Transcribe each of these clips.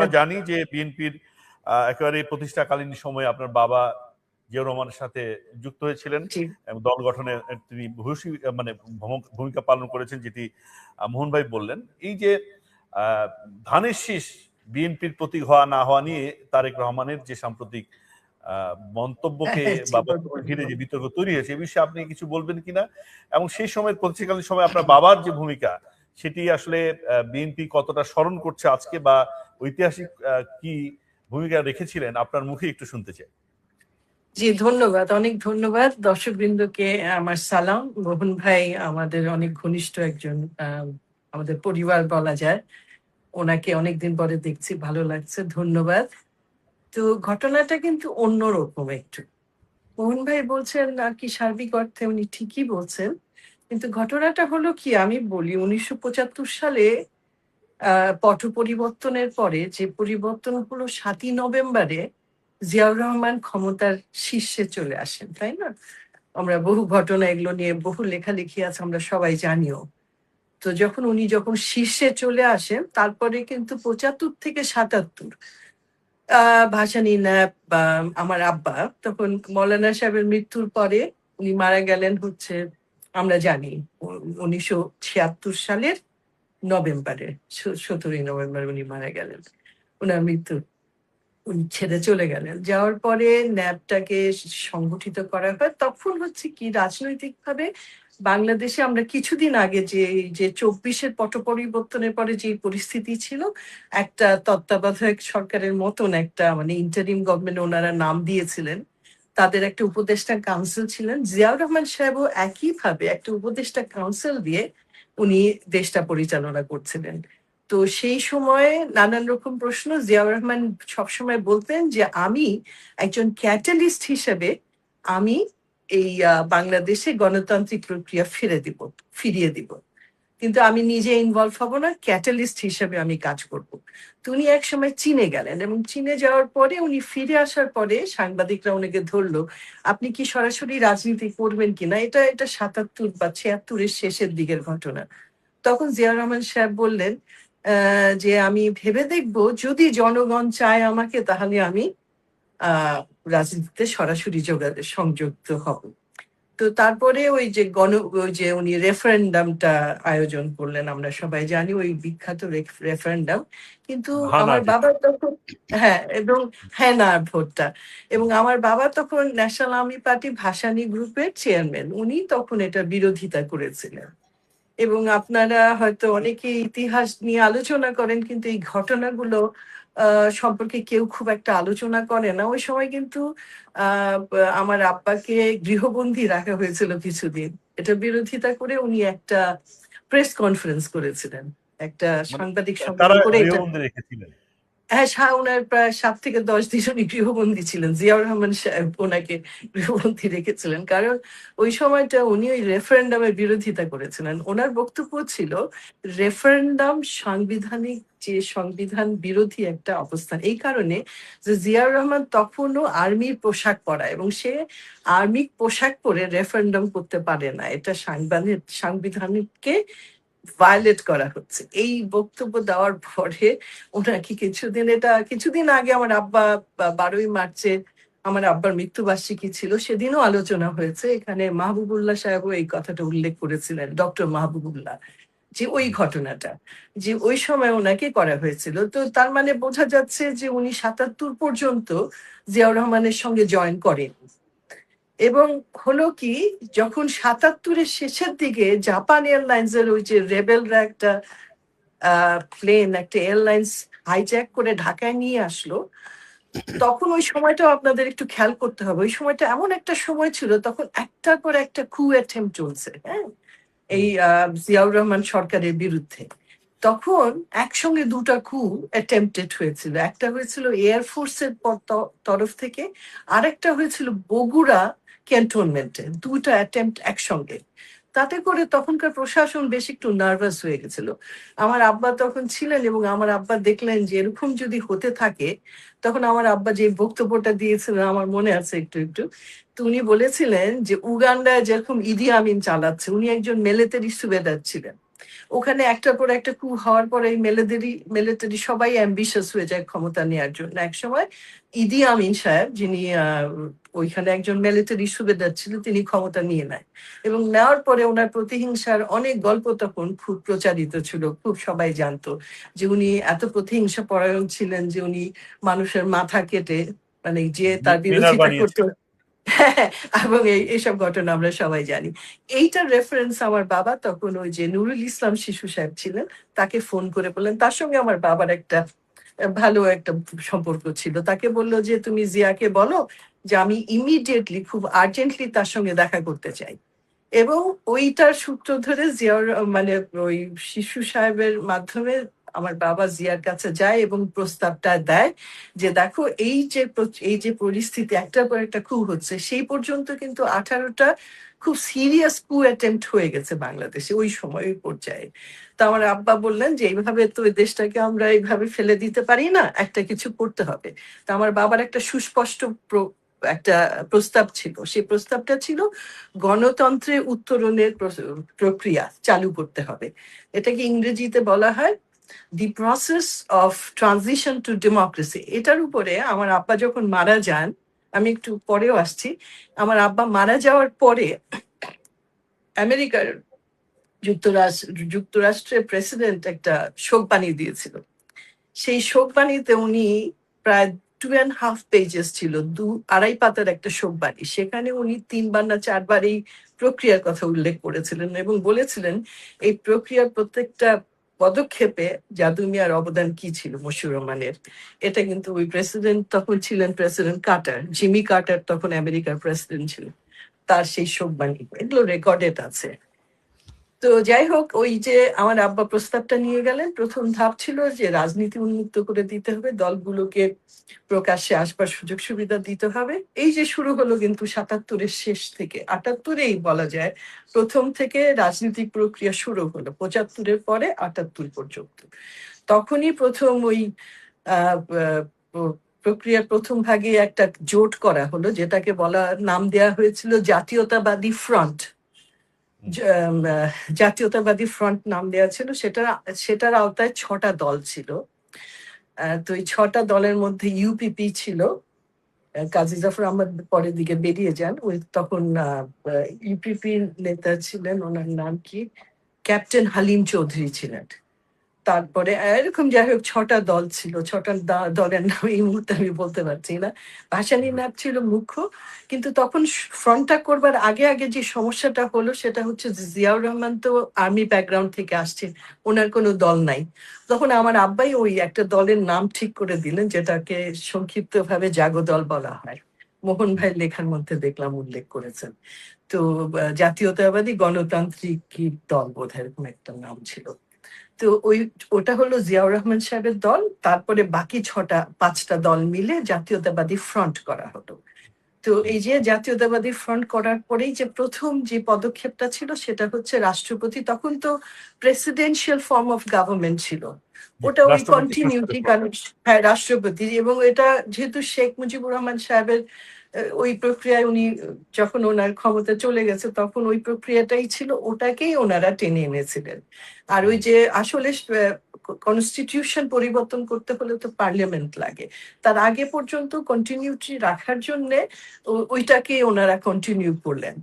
আমরা জানি যে বিএনপির একেবারে প্রতিষ্ঠাকালীন সময়ে আপনার বাবা জিয়াউর রহমানের সাথে যুক্ত হয়েছিলেন এবং দল গঠনে তিনি ভূয়সী মানে ভূমিকা পালন করেছেন, যেটি মোহন ভাই বললেন। এই যে ধানের শীষ বিএনপির প্রতীক হওয়া না হওয়া নিয়ে তারেক রহমানের যে সাম্প্রতিক মন্তব্যকে বা ঘিরে যে বিতর্ক তৈরি হয়েছে, এই বিষয়ে আপনি কিছু বলবেন কিনা, এবং সেই সময়ের প্রতিষ্ঠাকালীন সময় আপনার বাবার যে ভূমিকা সেটি আসলে বিএনপি কতটা স্মরণ করছে আজকে, বা ঐতিহাসিক কি ভূমিকা রেখেছিলেন, আপনার মুখে একটু শুনতে চাই। জি, ধন্যবাদ, অনেক ধন্যবাদ। দর্শকবৃন্দকে আমার সালাম। মোহন ভাই আমাদের অনেক ঘনিষ্ঠ একজন, আমাদের পরিবার বলা যায়। ওনাকে অনেকদিন পরে দেখছি, ভালো লাগছে, ধন্যবাদ। তো ঘটনাটা কিন্তু অন্যরকম একটু। মোহন ভাই বলছেন আর কি, সার্বিক অর্থে উনি ঠিকই বলছেন, কিন্তু ঘটনাটা হলো কি, আমি বলি 1975 সালে পট পরিবর্তনের পরে যে পরিবর্তন হলো 7ই নভেম্বরে জিয়াউর রহমান ক্ষমতার শীর্ষে চলে আসেন, তাই না? আমরা বহু ঘটনা এগুলো নিয়ে বহু লেখালেখি আছে, আমরা সবাই জানিও। তো উনি যখন শীর্ষে চলে আসেন, তারপরে কিন্তু 75 থেকে 77 ভাসানী ন্যাপ বা আমার আব্বা, তখন মৌলানা সাহেবের মৃত্যুর পরে উনি মারা গেলেন হচ্ছে, আমরা জানি 1976 সালের নভেম্বরে, 17ই নভেম্বর উনি মারা গেলেন। ওনার মৃত্যু, উনি ছেড়ে চলে গেলেন। যাওয়ার পরে ন্যাপটাকে সংগঠিত করা হয়। তখন হচ্ছে কি, রাজনৈতিকভাবে বাংলাদেশে আমরা কিছুদিন আগে যে 24-এর পট পরিবর্তনের পরে যে পরিস্থিতি ছিল, একটা তত্ত্বাবধায়ক সরকারের মতন একটা মানে ইন্টারিম গভর্নমেন্ট ওনারা নাম দিয়েছিলেন, তাদের একটা উপদেষ্টা কাউন্সিল ছিলেন। জিয়াউর রহমান সাহেবও একইভাবে একটা উপদেষ্টা কাউন্সিল দিয়ে উনি দেশটা পরিচালনা করছিলেন। তো সেই সময়ে নানান রকম প্রশ্ন, জিয়াউর রহমান সবসময় বলতেন যে আমি একজন ক্যাটালিস্ট হিসেবে আমি এই বাংলাদেশে গণতান্ত্রিক প্রক্রিয়া ফিরিয়ে দিব, কিন্তু আমি নিজে ইনভলভ হব না, ক্যাটালিস্ট হিসেবে আমি কাজ করব। তো উনি একসময় চীনে গেলেন, এবং চীনে যাওয়ার পরে উনি ফিরে আসার পরে সাংবাদিকরা ওনাকে ধরলো, আপনি কি সরাসরি রাজনীতি করবেন কিনা। এটা 77 বা 76-এর শেষের দিকের ঘটনা। তখন জিয়াউর রহমান সাহেব বললেন যে আমি ভেবে দেখব, যদি জনগণ চায় আমাকে, তাহলে আমি রাজনীতিতে সরাসরি সংযুক্ত হব। তো তারপরে ওই যে উনি রেফারেন্ডামটা আয়োজন করলেন, আমরা সবাই জানি ওই বিখ্যাত রেফারেন্ডাম। কিন্তু আমার বাবা তখন, হ্যাঁ, এবং হ্যাঁ না ভোটটা, এবং আমার বাবা তখন ন্যাশনাল আর্মি পার্টি ভাসানী গ্রুপের চেয়ারম্যান, উনি তখন এটা বিরোধিতা করেছিলেন। এবং আপনারা হয়তো অনেকে ইতিহাস নিয়ে আলোচনা করেন, কিন্তু এই ঘটনাগুলো সম্পর্কে কেউ খুব একটা আলোচনা করে না। ওই সময় কিন্তু আমার আব্বাকে গৃহবন্দী রাখা হয়েছিল কিছুদিন, এটা বিরোধিতা করে উনি একটা প্রেস কনফারেন্স করেছিলেন, একটা সাংবাদিক সম্মেলন করে। হ্যাঁ, ওনার প্রায় 7 থেকে 10 দিন উনি গৃহবন্দী ছিলেন। জিয়াউর রহমান সাহেব ওনাকে গৃহবন্দী রেখেছিলেন, কারণ ওই সময়টা উনি ওই রেফারেন্ডামের বিরোধিতা করেছিলেন। ওনার বক্তব্য ছিল রেফারেন্ডাম সাংবিধানিক যে সংবিধান বিরোধী একটা অবস্থান, এই কারণে যে জিয়াউর রহমান তখনও আর্মির পোশাক পরা, এবং সে আর্মিক পোশাক পরে রেফারেন্ডাম করতে পারে না, এটা সাংবিধানিককে ভায়োলেট করা হচ্ছে। এই বক্তব্য দেওয়ার পরে ওনাকে কিছুদিন আগে আমার আব্বা 12ই মার্চে আমার আব্বার মৃত্যুবার্ষিকী ছিল, সেদিনও আলোচনা হয়েছে এখানে। মাহবুবুল্লাহ সাহেবও এই কথাটা উল্লেখ করেছিলেন, ডক্টর মাহবুবুল্লাহ, যে ওই ঘটনাটা যে ওই সময় ওনাকে করা হয়েছিল। তো তার মানে বোঝা যাচ্ছে যে উনি 77 পর্যন্ত জিয়াউর রহমানের সঙ্গে জয়েন করেন। এবং হলো কি, যখন 77-এর শেষের দিকে জাপান এয়ারলাইন্সের ওই যে রেবেলরা একটা প্লেন, একটা এয়ারলাইন্স হাইজ্যাক করে ঢাকায় নিয়ে আসলো, তখন ওই সময়টাও আপনাদের একটু খেয়াল করতে হবে। ওই সময়টা এমন একটা সময় ছিল, তখন একটার পর একটা কু অ্যাটেম্পট চলছে, হ্যাঁ, এই জিয়াউর রহমান সরকারের বিরুদ্ধে। তখন একসঙ্গে দুটা কু অ্যাটেম্পটেড হয়েছিল, একটা হয়েছিল এয়ারফোর্সের তরফ থেকে, আরেকটা হয়েছিল বগুড়া ক্যান্টনমেন্টে, দুটা অ্যাটেম্পট একসঙ্গে। তাতে করে তখনকার প্রশাসন বেশ একটু নার্ভাস হয়ে গেছিল। আমার আব্বা তখন ছিলেন, এবং আমার আব্বা দেখলেন যে এরকম যদি হতে থাকে, তখন আমার আব্বা যে বক্তব্যটা দিয়েছিলেন আমার মনে আছে একটু একটু। তো উনি বলেছিলেন যে উগান্ডায় যেরকম ইদি আমিন চালাচ্ছে, উনি একজন মিলিটারি সুবেদার ছিলেন, ওখানে একটার পর একটা কু হওয়ার পরে এই মিলিটারি সবাই অ্যাম্বিশাস হয়ে যায় ক্ষমতা নেওয়ার জন্য। একসময় ইদি আমিন সাহেব, যিনি ওইখানে একজন মিলিটারি সুবেদার ছিল, তিনি ক্ষমতা নিয়ে নেয় এবং নেওয়ার পরে ওনার প্রতিহিংসার অনেক গল্প তখন খুব প্রচারিত ছিল, খুব সবাই জানতো যে উনি এত প্রতিহিংসা পরায়ণ ছিলেন যে উনি মানুষের মাথা কেটে মানে যে তার মিনার বিরোধিতা করতো। বানিয়েছেন। হ্যাঁ, এবং এইসব ঘটনা আমরা সবাই জানি। এইটার রেফারেন্স আমার বাবা তখন ওই যে নুরুল ইসলাম শিশু সাহেব ছিলেন, তাকে ফোন করে বললেন। তার সঙ্গে আমার বাবার একটা ভালো একটা সম্পর্ক ছিল। তাকে বলল যে তুমি জিয়াকে বলো যে আমি ইমিডিয়েটলি খুব আর্জেন্টলি তার সঙ্গে দেখা করতে চাই। এবং ওইটার সূত্র ধরে জিয়ার মানে ওই শিশু সাহেবের মাধ্যমে আমার বাবা জিয়ার কাছে যায় এবং প্রস্তাবটা দেয় যে দেখো এই যে পরিস্থিতি একটার পর একটা কু হচ্ছে, সেই পর্যন্ত কিন্তু 18টা খুব সিরিয়াস কু অ্যাটেম্প্ট হয়ে গেছে বাংলাদেশে ওই সময় ওই পর্যায়ে। তো আমার আব্বা বললেন যে এইভাবে তো এই দেশটাকে আমরা এইভাবে ফেলে দিতে পারি না, একটা কিছু করতে হবে। তো আমার বাবার একটা সুস্পষ্ট একটা প্রস্তাব ছিল। সেই প্রস্তাবটা ছিল গণতন্ত্রে উত্তরণের প্রক্রিয়া চালু করতে হবে। এটাকে ইংরেজিতে বলা হয় the process of transition two democracy. এটার উপরে আমার আব্বা যখন মারা যান, আমি একটু পরেও আসছি, আমার আব্বা মারা যাওয়ার পরে আমেরিকার যুক্তরাষ্ট্রের প্রেসিডেন্ট একটা শোকবাণী দিয়েছিল। সেই শোকবাণীতে উনি প্রায় 2.5 পেজেস ছিল, 2-2.5 পাতার একটা শোকবাণী। সেখানে উনি 3বার না 4বার এই প্রক্রিয়ার কথা উল্লেখ করেছিলেন এবং বলেছিলেন এই প্রক্রিয়ার প্রত্যেকটা পদক্ষেপে জাদু মিয়ার অবদান কি ছিল, মশিউর রহমানের। এটা কিন্তু ওই প্রেসিডেন্ট তখন ছিলেন প্রেসিডেন্ট কার্টার, জিমি কার্টার তখন আমেরিকার প্রেসিডেন্ট ছিলেন। তার সেই শোকবাণী এগুলো রেকর্ডেড আছে। তো যাই হোক, ওই যে আমার আব্বা প্রস্তাবটা নিয়ে গেলেন, প্রথম ধাপ ছিল যে রাজনীতি উন্মুক্ত করে দিতে হবে, দলগুলোকে প্রকাশ্যে আসবার সুযোগ সুবিধা দিতে হবে। এই যে শুরু হলো কিন্তু 77-এর শেষ থেকে, 78-এই বলা যায় প্রথম থেকে রাজনৈতিক প্রক্রিয়া শুরু হলো, 75-এর পরে 78 পর্যন্ত। তখনই প্রথম ওই আহ প্রক্রিয়ার প্রথম ভাগে একটা জোট করা হলো, যেটাকে নাম দেয়া হয়েছিল জাতীয়তাবাদী ফ্রন্ট। জাতীয়তাবাদী ফ্রন্ট নাম দেওয়া ছিল। সেটার আওতায় 6টা দল ছিল। তো এই 6টা দলের মধ্যে ইউপিপি ছিল, কাজী জাফর আহমদ পরের দিকে বেরিয়ে যান। ওই তখন ইউপিপি নেতা ছিলেন, ওনার নাম কি, ক্যাপ্টেন হালিম চৌধুরী ছিলেন। তারপরে এরকম যাই হোক 6টা দল ছিল। 6টা দলের নাম এই মুহূর্তে আমি বলতে পারছি না। ভাসানী ন্যাপ ছিল মুখ্য। কিন্তু তখন ফ্রন্টটা করবার আগে আগে যে সমস্যাটা হলো সেটা হচ্ছে জিয়াউর রহমান তো আর্মি ব্যাকগ্রাউন্ড থেকে আসছেন, ওনার কোনো দল নাই। তখন আমার আব্বাই ওই একটা দলের নাম ঠিক করে দিলেন, যেটাকে সংক্ষিপ্ত ভাবে জাগো দল বলা হয়। মোহন ভাই লেখার মধ্যে দেখলাম উল্লেখ করেছেন। তো জাতীয়তাবাদী গণতান্ত্রিক কি দল বোধহয় এরকম একটা নাম ছিল। তো ওটা হলো জিয়াউর রহমান সাহেবের দল। তারপরে বাকি 5টা দল মিলে জাতীয়তাবাদী ফ্রন্ট করা হলো। তো এই যে জাতীয়তাবাদী ফ্রন্ট করার পরেই যে প্রথম যে পদক্ষেপটা ছিল সেটা হচ্ছে রাষ্ট্রপতি, তখন তো প্রেসিডেন্সিয়াল ফর্ম অফ গভর্নমেন্ট ছিল, ওটা ওই রাষ্ট্রপতি কন্টিনিউটি, কারণ হ্যাঁ রাষ্ট্রপতি। এবং এটা যেহেতু শেখ মুজিবুর রহমান সাহেবের ওই প্রক্রিয়ায় উনি যখন ওনার ক্ষমতা চলে গেছে তখন ওই প্রক্রিয়াটাই ছিল, ওটাকেই ওনারা টেনে এনেছিলেন। আর ওই যে আসলে কনস্টিটিউশন পরিবর্তন করতে হলে তো পার্লামেন্ট লাগে, তার আগে পর্যন্ত কন্টিনিউটি রাখার জন্য ওইটাকে ওনারা কন্টিনিউ করলেন।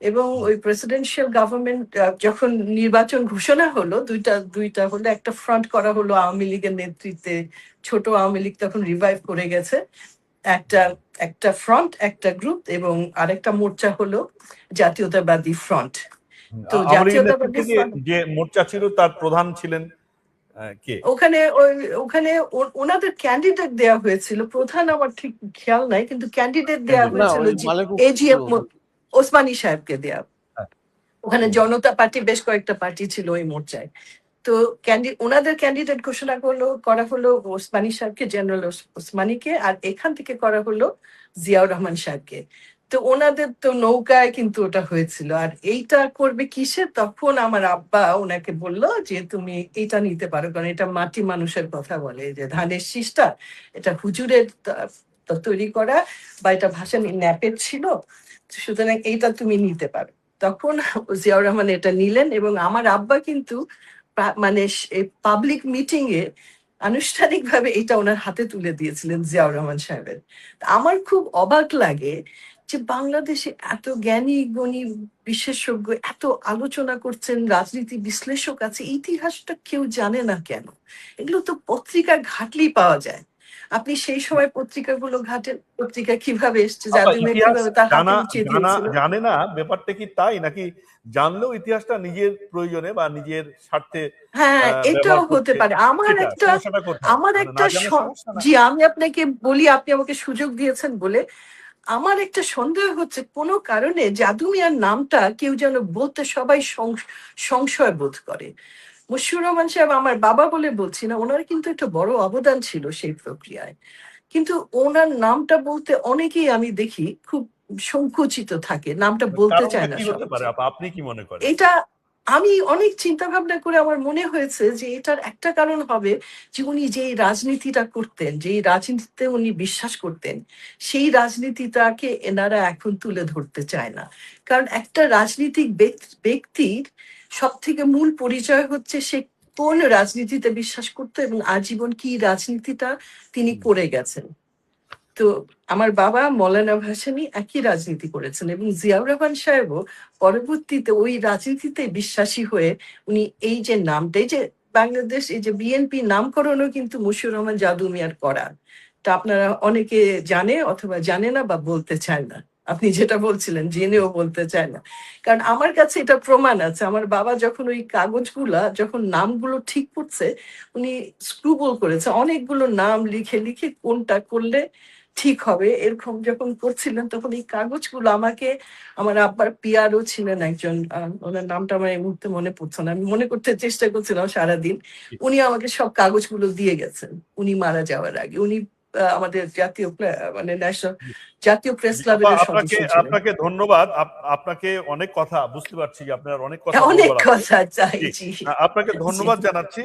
এবং ওই প্রেসিডেন্সিয়াল গভর্নমেন্ট যখন নির্বাচন ঘোষণা হলো, দুইটা হলো, একটা ফ্রন্ট করা হলো আওয়ামী লীগের নেতৃত্বে, ছোট আওয়ামী লীগ তখন রিভাইভ করে গেছে, একটা একটা ফ্রন্ট একটা গ্রুপ, এবং আরেকটা মোর্চা হলো জাতীয়তাবাদী ফ্রন্ট। তো আওয়ামী লীগের জাতীয়তাবাদী নেতৃত্বে ফ্রন্ট যে মোর্চা ছিল তার প্রধান ছিলেন কে? ওখানে ওখানে ওনাদের ক্যান্ডিডেট দেয়া হয়েছিল, প্রধান আমার ঠিক খেয়াল নাই, কিন্তু ক্যান্ডিডেট দেয়া Candidate। না হয়েছিল ওই মালেক এজিএফ ওসমানী সাহেবকে দেয়া। হ্যাঁ। ওখানে জনতা পার্টি বেশ কয়েকটা পার্টি ছিল ওই মোর্চায়। তো ওনাদের ক্যান্ডিডেট ঘোষণা করা হলো ওসমানী সাহেবকে, জেনারেল ওসমানীকে, আর এখান থেকে করা হলো জিয়াউর রহমান সাহেবকে। তো ওনাদের তো নৌকায় কিন্তু ওটা হয়েছিল। আর এইটা করবে কিসে, তখন আমার আব্বা ওনাকে বলল যে তুমি এটা নিতে পারো, কারণ এটা মাটি মানুষের কথা বলে, যে ধানের শীষটা এটা হুজুরের তৈরি করা বা এটা ভাসানী ন্যাপের ছিল, সুতরাং এইটা তুমি নিতে পারো। তখন জিয়াউর রহমান এটা নিলেন এবং আমার আব্বা কিন্তু মানে পাবলিক মিটিং এ আনুষ্ঠানিকভাবে এটা ওনার হাতে তুলে দিয়েছিলেন জিয়াউর রহমান সাহেবের। আমার খুব অবাক লাগে যে বাংলাদেশে এত জ্ঞানী গুণী বিশেষজ্ঞ এত আলোচনা করছেন, রাজনীতি বিশ্লেষক আছে, ইতিহাসটা কেউ জানে না কেন? এগুলো তো পত্রিকা ঘাটলেই পাওয়া যায়। আপনি সেই সময় পত্রিকাগুলো ঘাটেন, পত্রিকা কিভাবে এসছে, জাদু মিয়া ইতিহাস কিভাবে তার হাতে জানা উঠিয়ে জানা দিয়েছিল। জানে না ব্যাপারটা কি তাই, নাকি জানলেও ইতিহাসটা নিজের প্রয়োজনে বা নিজের স্বার্থে হ্যাঁ, এটাও ব্যবহার হতে করছে? পারে। সেটা সমস্যাটা কোথায়? আমার মানে না একটা জানার সমস্যা না। জি, আমি আপনাকে বলি, আপনি আমাকে সুযোগ দিয়েছেন বলে আমার একটা সন্দেহ হচ্ছে কোনো কারণে জাদু মিয়ার নামটা কেউ যেন বলতে সবাই সংশয় বোধ করে। মশিউর রহমান সাহেব আমার বাবা বলে বলছি না, ওনার কিন্তু একটা বড় অবদান ছিল সেই প্রক্রিয়ায়। কিন্তু ওনার নামটা বলতে অনেকেই আমি দেখি খুব সংকুচিত থাকে, নামটা বলতে কারণটা চায় না কি হতে পারে সহজে। আপনি কি মনে করেন? এটা আমি অনেক চিন্তা ভাবনা করে আমার মনে হয়েছে যে এটার একটা কারণ হবে যে উনি যে রাজনীতিটা করতেন, যে রাজনীতিতে উনি বিশ্বাস করতেন, সেই রাজনীতিটাকে এনারা এখন তুলে ধরতে চায় না। কারণ একটা রাজনীতিক ব্যক্তির সব থেকে মূল পরিচয় হচ্ছে সে কোন রাজনীতিতে বিশ্বাস করতো এবং আজীবন কি রাজনীতিটা তিনি করে গেছেন। তো আমার বাবা মৌলানা ভাসানী একই রাজনীতি করেছেন এবং জিয়াউর রহমান সাহেবও পরবর্তীতে ওই রাজনীতিতে বিশ্বাসী হয়ে উনি এই যে নামটা, এই যে বাংলাদেশ এই যে বিএনপি নামকরণও কিন্তু মশিউর রহমান জাদু মিয়ার করা। তা আপনারা অনেকে জানে অথবা জানে না বা বলতে চায় না। আপনি যেটা বলছিলেন জেনেও বলতে চায় না, কারণ আমার কাছে এটা প্রমাণ আছে। আমার বাবা যখন ওই কাগজগুলা যখন নামগুলো ঠিক করছে, উনি স্ক্রুবল করেছে অনেকগুলো নাম লিখে লিখে কোনটা করলে ঠিক হবে এরকম যখন করছিলেন, তখন এই কাগজগুলো আমাকে আমার আব্বার পিয়ারও ছিলেন একজন, ওনার নামটা আমার এই মুহূর্তে মনে পড়ছে না, আমি মনে করতে চেষ্টা করছিলাম সারাদিন। উনি আমাকে সব কাগজগুলো দিয়ে গেছেন উনি মারা যাওয়ার আগে। উনি আমাদের জাতীয় মানে ন্যাশনাল জাতীয় প্রেস আপা, ক্লাবেরও আপনাকে সদস্য ছিলেন। আপনাকে ধন্যবাদ। আপনাকে অনেক কথা বুঝতে পারছি যে আপনার অনেক কথা অনেক বলবার আছে। কথা চাই, জি, জি। আপনাকে জি। ধন্যবাদ জানাচ্ছি।